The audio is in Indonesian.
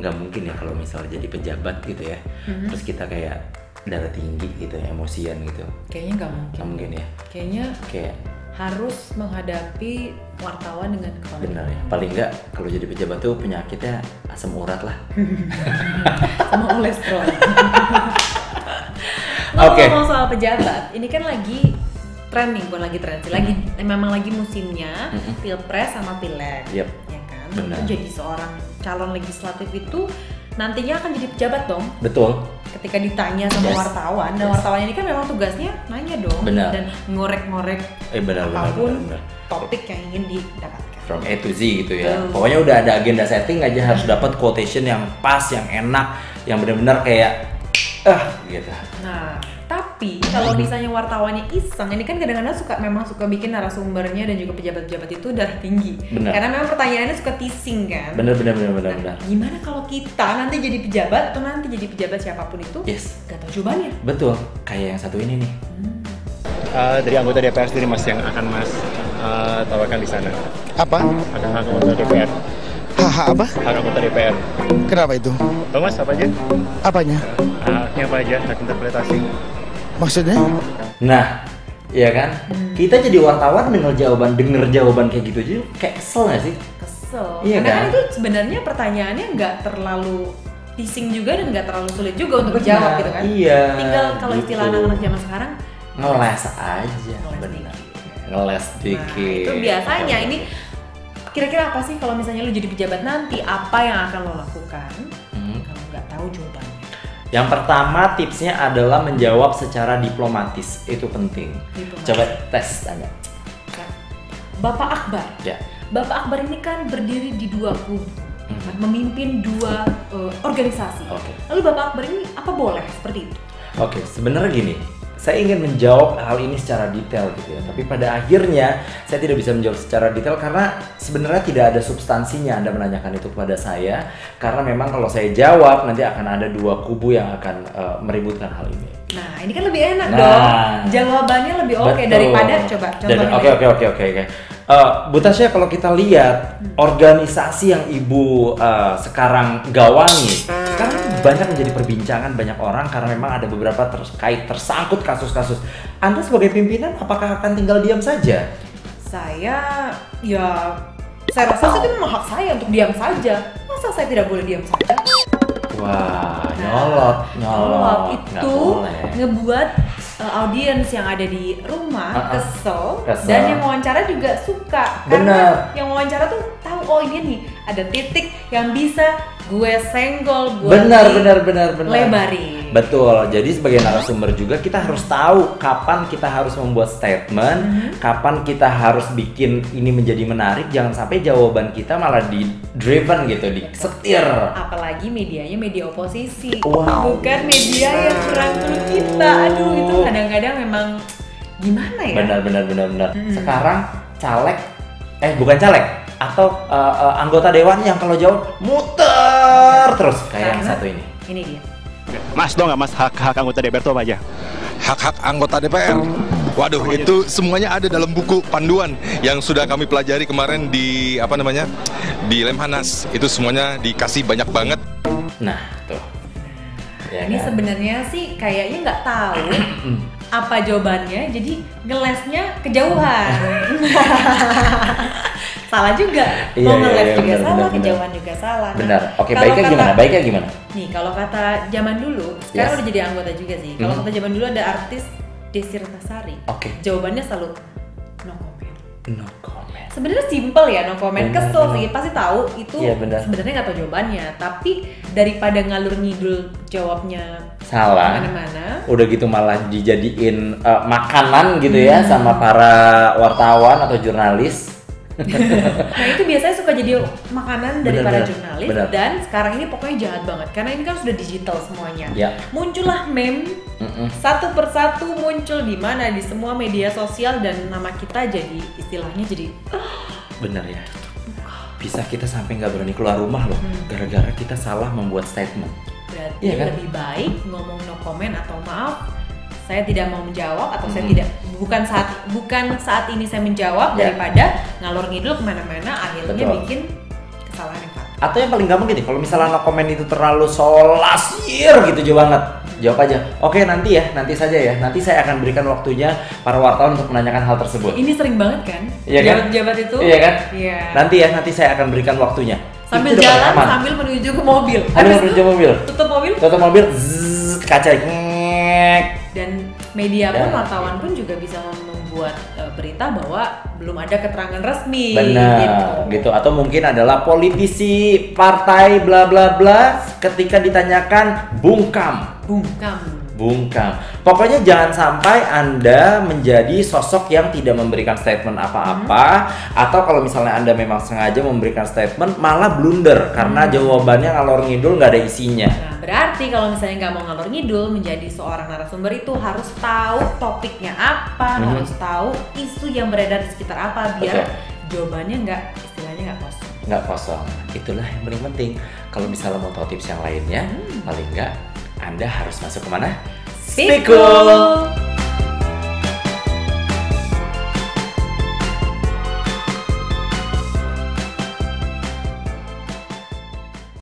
nggak mungkin ya kalau misalnya jadi pejabat gitu ya. Terus kita kayak darah tinggi gitu ya, emosian gitu. Kayaknya nggak mungkin. Nggak mungkin ya. Kayaknya Kayak harus menghadapi wartawan dengan kepala benar ya. Paling nggak kalau jadi pejabat tuh penyakitnya asam urat lah. sama kolesterol. Oke. Ngomong soal pejabat, ini kan lagi tren nih, bukan lagi tren sih, lagi memang lagi musimnya pilpres sama pileg, Yep. ya kan? Benar. Itu jadi seorang calon legislatif itu nantinya akan jadi pejabat dong. Betul. Ketika ditanya sama Yes. wartawan, dan Yes. wartawan ini kan memang tugasnya nanya dong, Benar. dan ngorek-ngorek Benar. apapun topik yang ingin didapatkan. From A to Z gitu ya. Betul. Pokoknya udah ada agenda setting aja, harus dapat quotation yang pas, yang enak, yang benar-benar kayak gitu. Nah, tapi kalau misalnya wartawannya iseng, ini kan kadang-kadang memang suka bikin narasumbernya dan juga pejabat-pejabat itu darah tinggi. Benar. Karena memang pertanyaannya suka teasing kan. Benar. Nah, gimana kalau kita nanti jadi pejabat atau nanti jadi pejabat siapapun itu? Yes. Gak tahu jawabannya. Betul. Kayak yang satu ini nih. Dari anggota DPR sendiri Mas yang akan Mas tawarkan di sana. Apa? Ada hak anggota DPR. Hak apa? Hak anggota DPR. Kenapa itu? Tahu Mas apa aja? Apanya? Haknya apa aja? Hak interpretasi. Maksudnya? Nah, iya kan? Kita jadi wartawan denger jawaban kayak gitu aja kayak kesel gak sih? Kesel. Iya Karena kan? kan itu sebenarnya pertanyaannya nggak terlalu teasing juga dan nggak terlalu sulit juga untuk Benar, dijawab gitu kan. iya, Tinggal kalau istilah gitu. anak-anak zaman sekarang Ngeles aja. Ngeles Benar. dikit. Ngeles Nah, dikit. itu biasanya ini kira-kira apa sih kalau misalnya lu jadi pejabat nanti, apa yang akan lo lakukan kalau nggak tahu jawabannya? Yang pertama tipsnya adalah menjawab secara diplomatis. Itu penting. Diplomatis. Coba tes tanya. Kan? Bapak Akbar. Ya. Bapak Akbar ini kan berdiri di dua kubu, memimpin dua organisasi. Oke. Lalu Bapak Akbar ini apa boleh seperti itu? Oke, sebenarnya gini, saya ingin menjawab hal ini secara detail gitu ya. Tapi pada akhirnya saya tidak bisa menjawab secara detail karena sebenarnya tidak ada substansinya Anda menanyakan itu kepada saya. Karena memang kalau saya jawab nanti akan ada dua kubu yang akan meributkan hal ini. Nah, ini kan lebih enak Nah. dong. Jawabannya lebih oke Betul. daripada coba contohnya. Oke. Bu Tasya, kalau kita lihat organisasi yang Ibu sekarang gawangi, sekarang banyak menjadi perbincangan banyak orang karena memang ada beberapa tersangkut kasus-kasus. Anda sebagai pimpinan, apakah akan tinggal diam saja? Saya rasa itu memang hak saya untuk diam saja. Masa saya tidak boleh diam saja? Wah, nyolot. Nggak Itu boleh. ngebuat audiens yang ada di rumah kesel, dan yang wawancara juga suka. Karena yang wawancara tuh tahu, oh ini nih ada titik yang bisa gue senggol, gue Benar. lebarin. Betul. Jadi sebagai narasumber juga kita harus tahu kapan kita harus membuat statement, kapan kita harus bikin ini menjadi menarik. Jangan sampai jawaban kita malah di driven gitu, disetir. Apalagi medianya media oposisi, Wow. bukan media yang merangkul kita. Aduh, itu kadang-kadang memang gimana ya? Benar. Sekarang bukan caleg atau anggota dewan yang kalau jawab muter terus kayak yang Karena satu ini. Ini dia. Mas, tau nggak Mas hak anggota DPR itu apa aja? Hak-hak anggota DPR. Waduh, itu semuanya ada dalam buku panduan yang sudah kami pelajari kemarin di di Lemhanas. Itu semuanya dikasih banyak banget. Nah, tuh. Ya Ini kan? sebenarnya sih kayaknya nggak tahu apa jawabannya, jadi ngelesnya kejauhan. Salah juga. Iya, Mau ngeles iya, juga benar, salah, benar. kejauhan juga salah. Nah, Benar. Oke, kalau baiknya kata- gimana? Baiknya gimana? Nih, kalau kata zaman dulu, sekarang Yes. udah jadi anggota juga sih. Kalau kata zaman dulu ada artis Desi Ratnasari. Oke. Jawabannya selalu no comment. No comment. Sebenarnya simple ya, no comment. Benar, Kesel benar. sih, pasti tahu itu Iya, benar. sebenarnya nggak tahu jawabannya. Tapi daripada ngalur ngidul jawabnya Salah. kemana-mana, Udah gitu malah dijadiin makanan gitu ya sama para wartawan atau jurnalis. nah itu biasanya suka jadi makanan dari para Benar, jurnalis. benar. Dan sekarang ini pokoknya jahat banget karena ini kan sudah digital semuanya. Ya. Muncullah meme satu persatu muncul di mana di semua media sosial dan nama kita jadi istilahnya jadi Bener ya. Bisa kita sampai nggak berani keluar rumah loh, gara-gara kita salah membuat statement. berarti Iya kan? lebih baik ngomong no comment atau maaf saya tidak mau menjawab atau saya tidak bukan saat ini saya menjawab Ya. daripada ngalor ngidul kemana-mana akhirnya Betul. bikin kesalahan yang fatal. Atau yang paling gampang gini, kalau misalnya no comment itu terlalu solasir gitu jauh banget, jawab aja, oke nanti ya, nanti saja ya, nanti saya akan berikan waktunya para wartawan untuk menanyakan hal tersebut. Ini sering banget kan? Iya kan? Jabat itu? Iya kan? Iya. Nanti ya, nanti saya akan berikan waktunya. Sambil Itu udah jalan, paling aman. sambil menuju ke mobil. Sambil menuju mobil. Tutup mobil, zzz, kaca ngek. dan media pun, Dan- wartawan pun juga bisa membuat berita bahwa belum ada keterangan resmi. Benar, gitu. Atau mungkin adalah politisi partai bla bla bla ketika ditanyakan bungkam. Bungkam. Pokoknya jangan sampai Anda menjadi sosok yang tidak memberikan statement apa-apa, atau kalau misalnya Anda memang sengaja memberikan statement malah blunder karena jawabannya ngalor ngidul nggak ada isinya. Nah, berarti kalau misalnya nggak mau ngalor ngidul, menjadi seorang narasumber itu harus tahu topiknya apa, harus tahu isu yang beredar di sekitar apa, biar jawabannya istilahnya nggak kosong. Nggak kosong. Itulah yang paling penting. Kalau misalnya mau tahu tips yang lainnya, paling nggak Anda harus masuk kemana? Speak Cool.